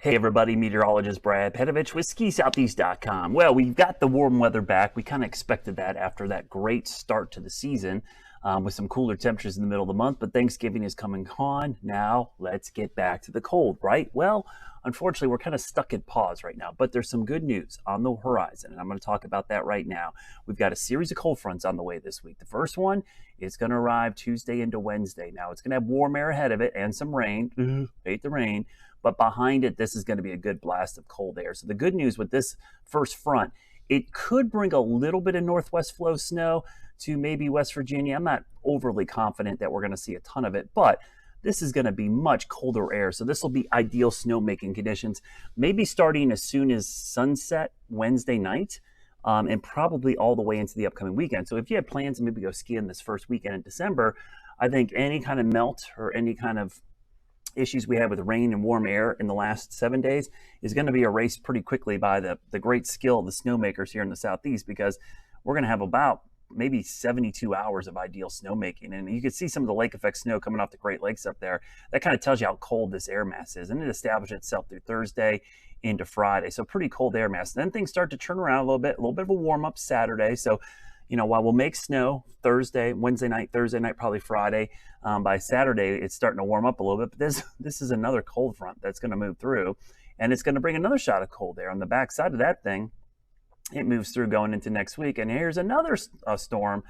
Hey everybody, meteorologist Brad Pedovich with SkiSoutheast.com. Well, we've got the warm weather back. We kind of expected that after that great start to the season with some cooler temperatures in the middle of the month, but Thanksgiving is coming on. Now, let's get back to the cold, right? Well, unfortunately, we're kind of stuck at pause right now, but there's some good news on the horizon, and I'm going to talk about that right now. We've got a series of cold fronts on the way this week. The first one is going to arrive Tuesday into Wednesday. Now, it's going to have warm air ahead of it and some rain. Hate the rain. But behind it, this is going to be a good blast of cold air. So the good news with this first front, it could bring a little bit of northwest flow snow to maybe West Virginia. I'm not overly confident that we're going to see a ton of it, but this is going to be much colder air. So this will be ideal snowmaking conditions, maybe starting as soon as sunset Wednesday night. And probably all the way into the upcoming weekend. So if you had plans to maybe go skiing this first weekend in December, I think any kind of melt or any kind of issues we had with rain and warm air in the last 7 days is going to be erased pretty quickly by the great skill of the snowmakers here in the Southeast, because we're going to have about maybe 72 hours of ideal snowmaking. And you can see some of the lake effect snow coming off the Great Lakes up there. That kind of tells you how cold this air mass is. And it established itself through Thursday into Friday. So pretty cold air mass. Then things start to turn around a little bit of a warm up Saturday. So while we'll make snow Wednesday night, Thursday night, probably Friday, by Saturday, it's starting to warm up a little bit. But this is another cold front that's going to move through, and it's going to bring another shot of cold air. On the backside of that thing, it moves through going into next week. And here's another storm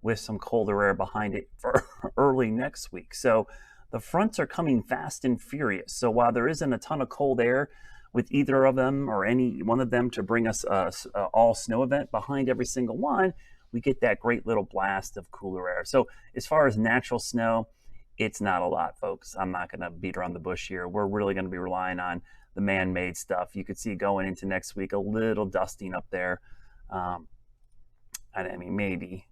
with some colder air behind it for early next week. So the fronts are coming fast and furious. So while there isn't a ton of cold air with either of them or any one of them to bring us a all snow event behind every single one, we get that great little blast of cooler air. So as far as natural snow, it's not a lot, folks. I'm not going to beat around the bush here. We're really going to be relying on the man-made stuff. You could see going into next week a little dusting up there. I mean, maybe,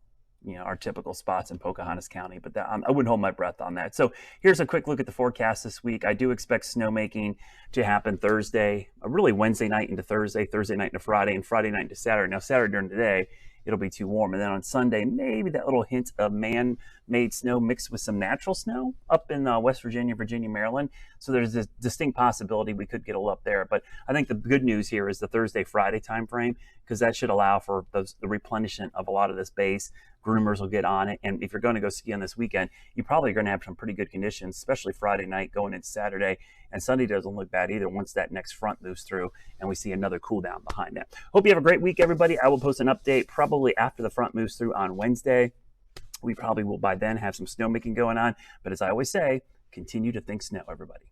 our typical spots in Pocahontas County, but I wouldn't hold my breath on that. So here's a quick look at the forecast this week. I do expect snowmaking to happen Thursday, really Wednesday night into Thursday night into Friday, and Friday night into Saturday. Now, Saturday during the day, it'll be too warm. And then on Sunday, maybe that little hint of man-made snow mixed with some natural snow up in West Virginia, Maryland. So there's this distinct possibility we could get a little up there. But I think the good news here is the Thursday, Friday time frame, because that should allow for the replenishment of a lot of this base. Groomers will get on it. And if you're going to go ski on this weekend, you probably are going to have some pretty good conditions, especially Friday night going into Saturday. And Sunday doesn't look bad either once that next front moves through and we see another cool down behind that. Hope you have a great week, everybody. I will post an update probably after the front moves through on Wednesday. We probably will by then have some snowmaking going on. But as I always say, continue to think snow, everybody.